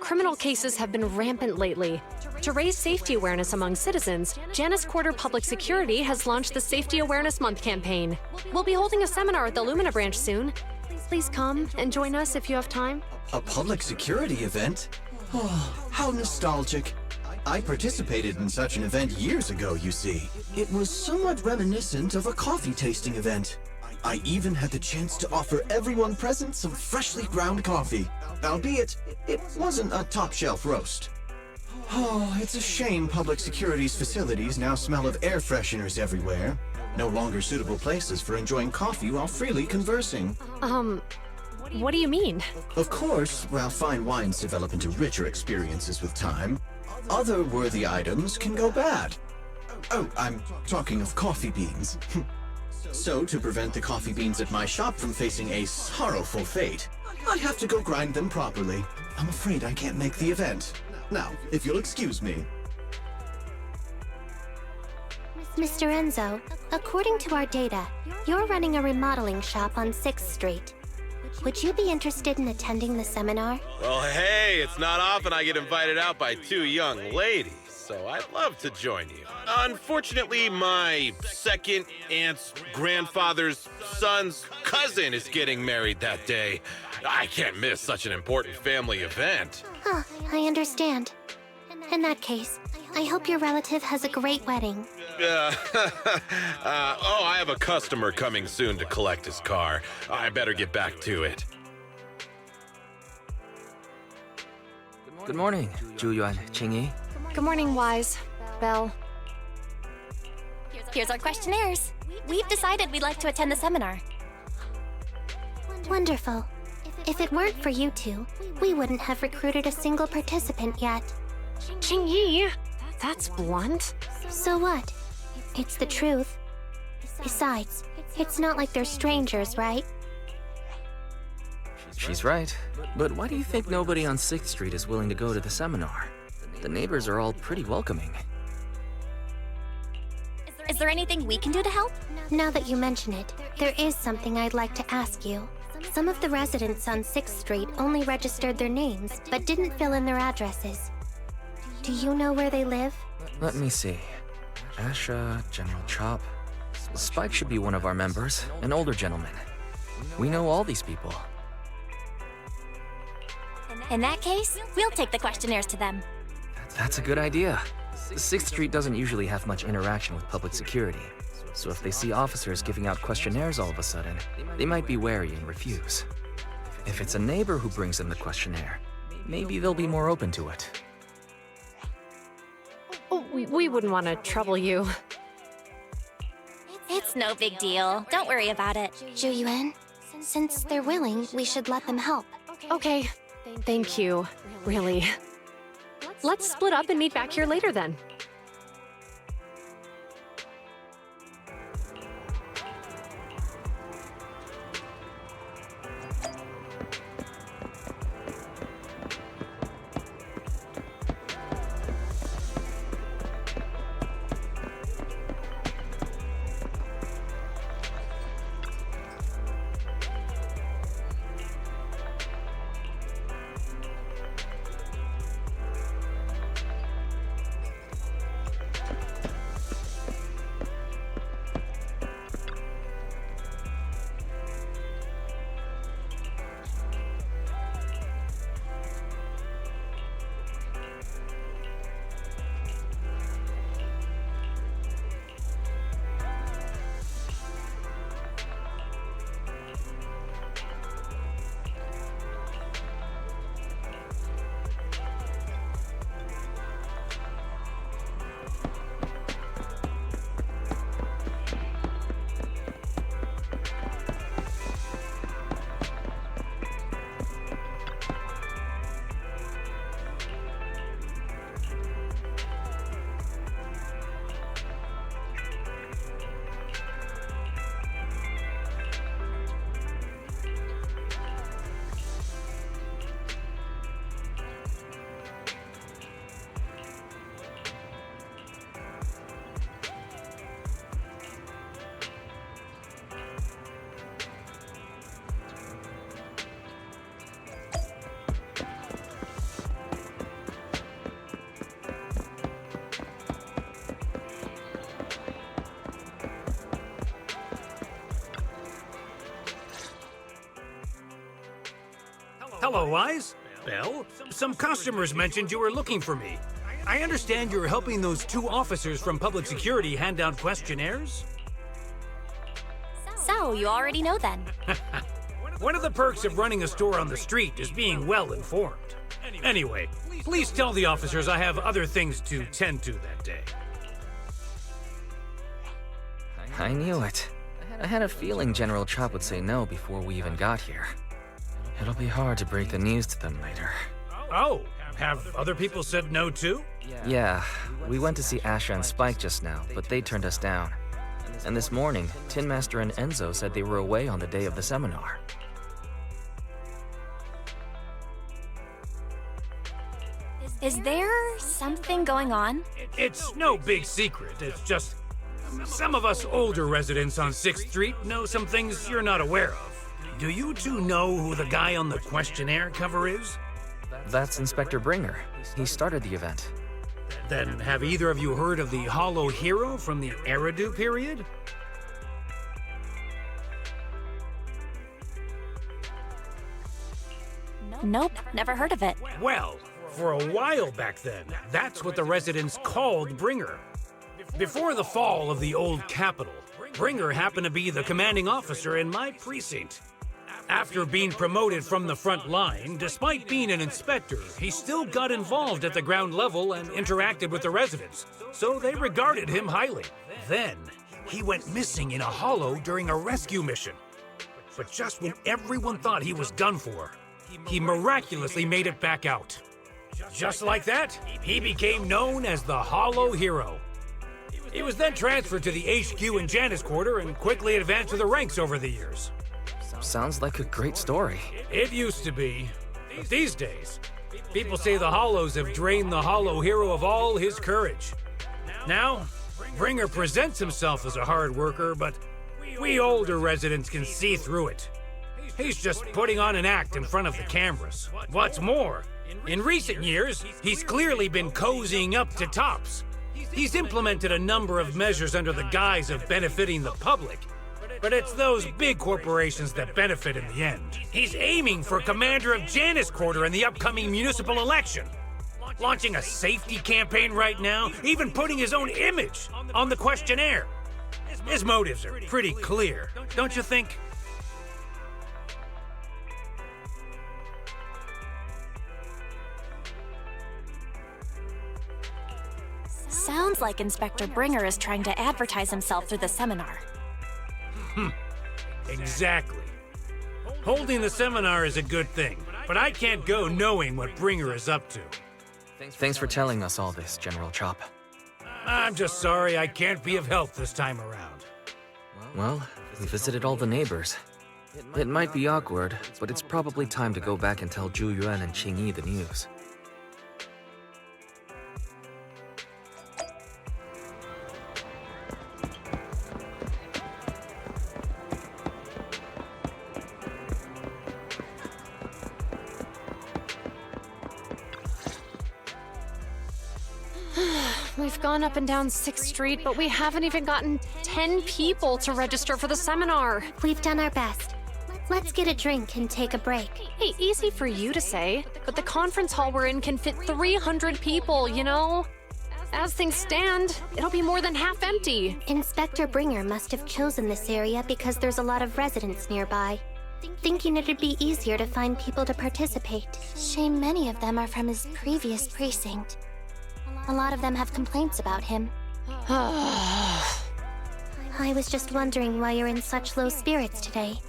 Criminal cases have been rampant lately. To raise safety awareness among citizens, Janus Quarter Public Security has launched the Safety Awareness Month campaign. We'll be holding a seminar at the Lumina branch soon. Please come and join us if you have time. A public security event? Oh, how nostalgic. I participated in such an event years ago, you see. It was somewhat reminiscent of a coffee tasting event. I even had the chance to offer everyone present some freshly ground coffee. Albeit, it wasn't a top-shelf roast. Oh, it's a shame public security's facilities now smell of air fresheners everywhere. No longer suitable places for enjoying coffee while freely conversing. What do you mean? Of course, while fine wines develop into richer experiences with time, other worthy items can go bad. Oh, I'm talking of coffee beans. So, to prevent the coffee beans at my shop from facing a sorrowful fate, I have to go grind them properly. I'm afraid I can't make the event. Now, if you'll excuse me. Mr. Enzo, according to our data, you're running a remodeling shop on 6th Street. Would you be interested in attending the seminar? Well, hey, it's not often I get invited out by two young ladies, so I'd love to join you. Unfortunately, my second aunt's grandfather's son's cousin is getting married that day. I can't miss such an important family event. Huh, I understand. In that case, I hope your relative has a great wedding. Oh, I have a customer coming soon to collect his car. I better get back to it. Good morning, Yuan, Qingyi. Good morning, Wise. Belle. Here's our questionnaires. We've decided we'd like to attend the seminar. Wonderful. If it weren't for you two, we wouldn't have recruited a single participant yet. Qingyi? That's blunt. So what? It's the truth. Besides, it's not like they're strangers, right? She's right. But why do you think nobody on 6th Street is willing to go to the seminar? The neighbors are all pretty welcoming. Is there anything we can do to help? Now that you mention it, there is something I'd like to ask you. Some of the residents on 6th Street only registered their names, but didn't fill in their addresses. Do you know where they live? Let me see. Asha, General Chop. Spike should be one of our members, an older gentleman. We know all these people. In that case, we'll take the questionnaires to them. That's a good idea. 6th Street doesn't usually have much interaction with public security, so if they see officers giving out questionnaires all of a sudden, they might be wary and refuse. If it's a neighbor who brings them the questionnaire, maybe they'll be more open to it. Oh, we wouldn't want to trouble you. It's no big deal. Don't worry about it. Yuan, since they're willing, we should let them help. Okay. Thank you. Really. Let's split up and meet back here later then. Hello, Wise. Belle, some customers mentioned you were looking for me. I understand you're helping those two officers from public security hand out questionnaires? So, you already know then. One of the perks of running a store on the street is being well informed. Anyway, please tell the officers I have other things to tend to that day. I knew it. I had a feeling General Chop would say no before we even got here. It'll be hard to break the news to them later. Oh, have other people said no too? Yeah, we went to see Asha and Spike just now, but they turned us down. And this morning, Tin Master and Enzo said they were away on the day of the seminar. Is there something going on? It's no big secret. It's just some of us older residents on 6th Street know some things you're not aware of. Do you two know who the guy on the questionnaire cover is? That's Inspector Bringer. He started the event. Then have either of you heard of the Hollow Hero from the Eridu period? Nope, never heard of it. Well, for a while back then, that's what the residents called Bringer. Before the fall of the old capital, Bringer happened to be the commanding officer in my precinct. After being promoted from the front line, despite being an inspector, he still got involved at the ground level and interacted with the residents, so they regarded him highly. Then, he went missing in a hollow during a rescue mission. But just when everyone thought he was done for, he miraculously made it back out. Just like that, he became known as the Hollow Hero. He was then transferred to the HQ in Janus Quarter and quickly advanced to the ranks over the years. Sounds like a great story. It used to be, but these days, people say the Hollows have drained the Hollow Hero of all his courage. Now, Bringer presents himself as a hard worker, but we older residents can see through it. He's just putting on an act in front of the cameras. What's more, in recent years, he's clearly been cozying up to Tops. He's implemented a number of measures under the guise of benefiting the public. But it's those big corporations that benefit in the end. He's aiming for commander of Janus Quarter in the upcoming municipal election. Launching a safety campaign right now, even putting his own image on the questionnaire. His motives are pretty clear, don't you think? Sounds like Inspector Bringer is trying to advertise himself through the seminar. Exactly. Holding the seminar is a good thing, but I can't go knowing what Bringer is up to. Thanks for telling us all this, General Chop. I'm just sorry I can't be of help this time around. Well, we visited all the neighbors. It might be awkward, but it's probably time to go back and tell Yuan and Qingyi the news. We've gone up and down 6th Street, but we haven't even gotten 10 people to register for the seminar. We've done our best. Let's get a drink and take a break. Hey, easy for you to say, but the conference hall we're in can fit 300 people, you know? As things stand, it'll be more than half empty. Inspector Bringer must have chosen this area because there's a lot of residents nearby, thinking it'd be easier to find people to participate. Shame many of them are from his previous precinct. A lot of them have complaints about him. I was just wondering why you're in such low spirits today,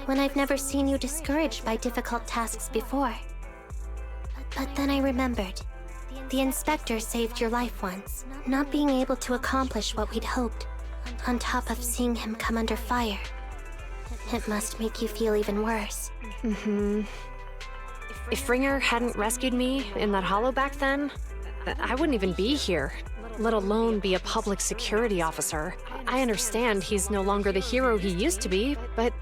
when I've never seen you discouraged by difficult tasks before. But then I remembered. The inspector saved your life once, not being able to accomplish what we'd hoped, on top of seeing him come under fire. It must make you feel even worse. If Bringer hadn't rescued me in that hollow back then, I wouldn't even be here, let alone be a public security officer. I understand he's no longer the hero he used to be, but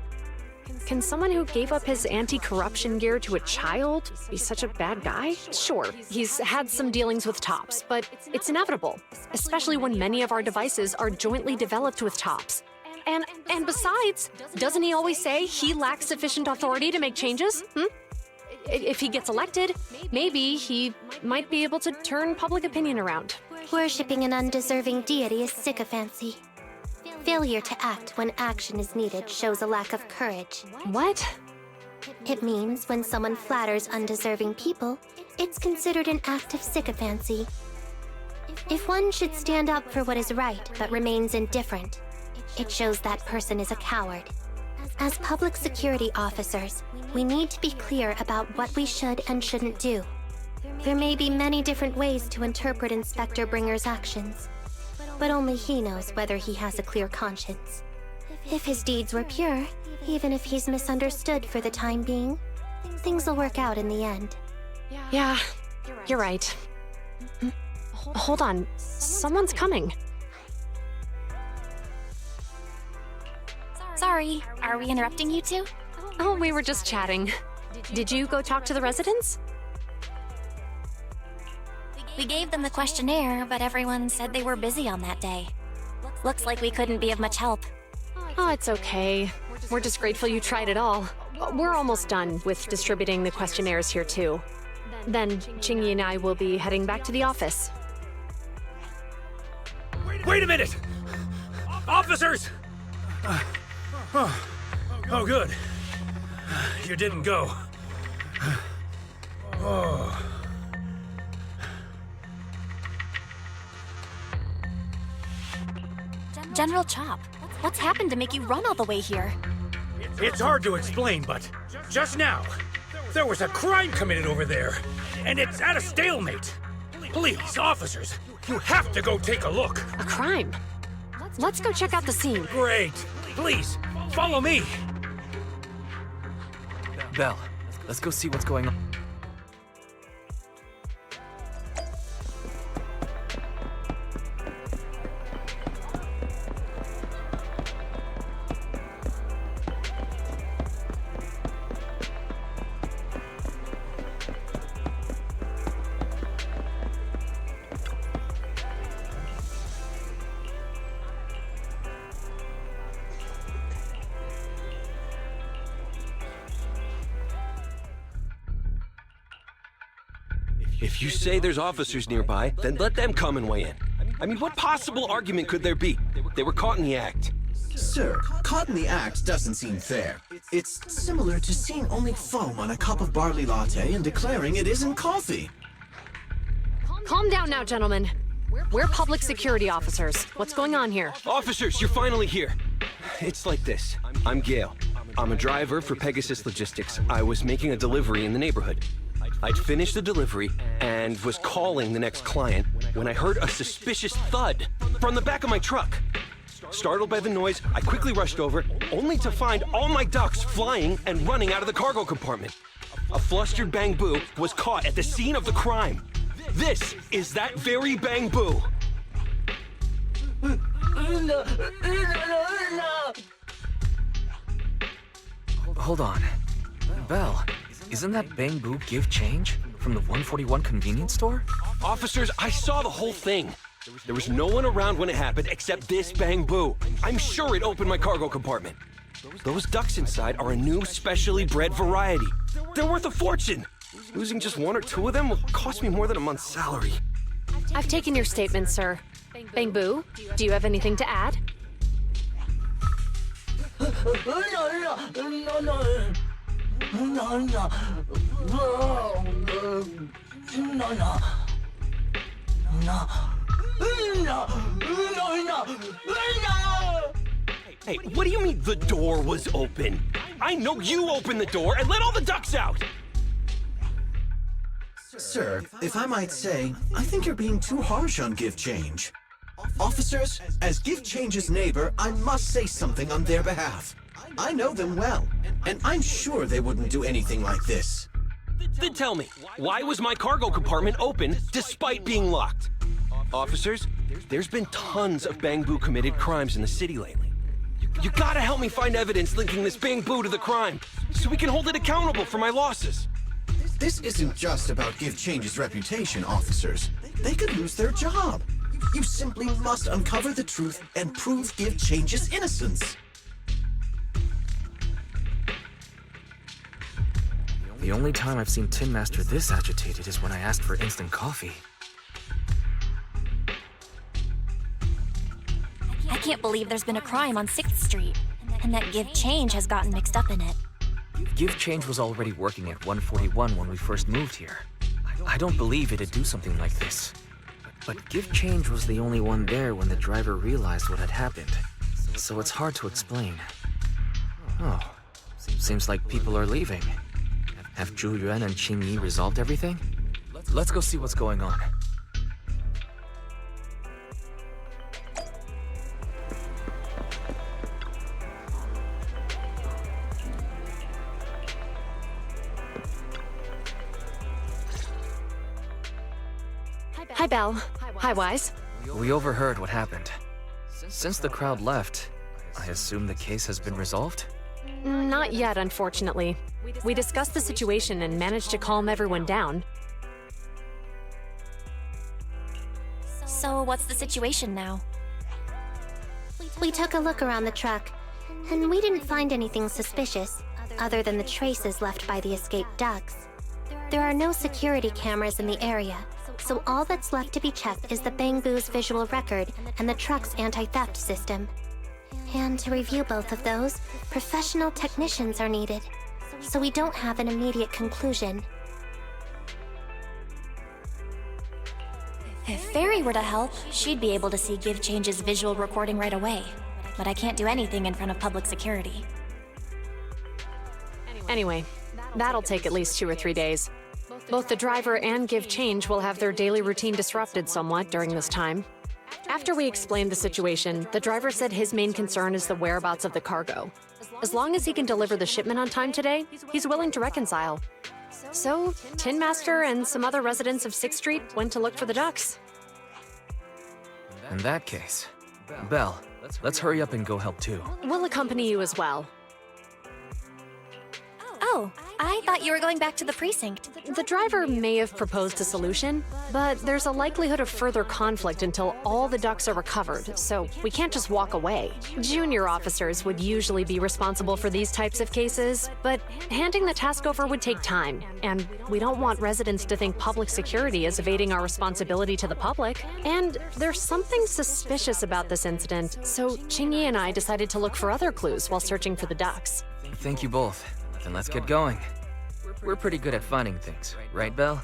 can someone who gave up his anti-corruption gear to a child be such a bad guy? Sure, he's had some dealings with Tops, but it's inevitable, especially when many of our devices are jointly developed with Tops. And besides, doesn't he always say he lacks sufficient authority to make changes? If he gets elected, maybe he might be able to turn public opinion around. Worshipping an undeserving deity is sycophancy. Failure to act when action is needed shows a lack of courage. What? It means when someone flatters undeserving people, it's considered an act of sycophancy. If one should stand up for what is right but remains indifferent, it shows that person is a coward. As public security officers, we need to be clear about what we should and shouldn't do. There may be many different ways to interpret Inspector Bringer's actions, but only he knows whether he has a clear conscience. If his deeds were pure, even if he's misunderstood for the time being, things will work out in the end. Yeah, you're right. Hold on, someone's coming. Sorry, are we interrupting you two? Oh, we were just chatting. Did you go talk to the residents? We gave them the questionnaire, but everyone said they were busy on that day. Looks like we couldn't be of much help. Oh, it's okay. We're just grateful you tried it all. We're almost done with distributing the questionnaires here, too. Then Qingyi and I will be heading back to the office. Wait a minute! Officers! Oh, good. You didn't go. Oh. General Chop, what's happened to make you run all the way here? It's hard to explain, but just now, there was a crime committed over there, and it's at a stalemate. Please, officers, you have to go take a look. A crime? Let's go check out the scene. Great. Please, follow me. Belle, let's go see what's going on. If you say there's officers nearby, then let them come and weigh in. I mean, what possible argument could there be? They were caught in the act. Sir, caught in the act doesn't seem fair. It's similar to seeing only foam on a cup of barley latte and declaring it isn't coffee. Calm down now, gentlemen. We're public security officers. What's going on here? Officers, you're finally here. It's like this. I'm Gale. I'm a driver for Pegasus Logistics. I was making a delivery in the neighborhood. I'd finished the delivery and was calling the next client when I heard a suspicious thud from the back of my truck. Startled by the noise, I quickly rushed over, only to find all my ducks flying and running out of the cargo compartment. A flustered Bang Boo was caught at the scene of the crime. This is that very Bang Boo. Hold on. Belle, isn't that Bang Boo give change from the 141 convenience store? Officers, I saw the whole thing. There was no one around when it happened except this Bang Boo. I'm sure it opened my cargo compartment. Those ducks inside are a new specially bred variety. They're worth a fortune. Losing just one or two of them will cost me more than a month's salary. I've taken your statement, sir. Bang Boo, do you have anything to add? Hey, what do you mean the door was open? I know you opened the door and let all the ducks out! Sir, if I might say, I think you're being too harsh on Give Change. Officers, as Give Change's neighbor, I must say something on their behalf. I know them well, and I'm sure they wouldn't do anything like this. Then tell me, why was my cargo compartment open despite being locked? Officers, there's been tons of Bang Boo committed crimes in the city lately. You gotta help me find evidence linking this Bang Boo to the crime, so we can hold it accountable for my losses. This isn't just about Give Change's reputation, officers. They could lose their job. You simply must uncover the truth and prove Give Change's innocence. The only time I've seen Tin Master this agitated is when I asked for instant coffee. I can't believe there's been a crime on 6th Street, and that Give Change has gotten mixed up in it. Give Change was already working at 141 when we first moved here. I don't believe it'd do something like this. But Give Change was the only one there when the driver realized what had happened. So it's hard to explain. Oh, seems like people are leaving. Have Zhu Yuan and Qingyi resolved everything? Let's go see what's going on. Hi, Belle. Hi, Wise. We overheard what happened. Since the crowd left, I assume the case has been resolved? Not yet, unfortunately. We discussed the situation and managed to calm everyone down. So what's the situation now? We took a look around the truck, and we didn't find anything suspicious, other than the traces left by the escaped ducks. There are no security cameras in the area, so all that's left to be checked is the Bangbu's visual record and the truck's anti-theft system. And to review both of those, professional technicians are needed, so we don't have an immediate conclusion. If Fairy were to help, she'd be able to see Give Change's visual recording right away. But I can't do anything in front of public security. Anyway, that'll take at least 2 or 3 days. Both the driver and Give Change will have their daily routine disrupted somewhat during this time. After we explained the situation, the driver said his main concern is the whereabouts of the cargo. As long as he can deliver the shipment on time today, he's willing to reconcile. So, Tin Master and some other residents of 6th Street went to look for the ducks. In that case, Belle, let's hurry up and go help too. We'll accompany you as well. Oh, I thought you were going back to the precinct. The driver may have proposed a solution, but there's a likelihood of further conflict until all the ducks are recovered, so we can't just walk away. Junior officers would usually be responsible for these types of cases, but handing the task over would take time, and we don't want residents to think public security is evading our responsibility to the public. And there's something suspicious about this incident, so Qingyi and I decided to look for other clues while searching for the ducks. Thank you both. Then let's get going. We're pretty good at finding things, right, Belle?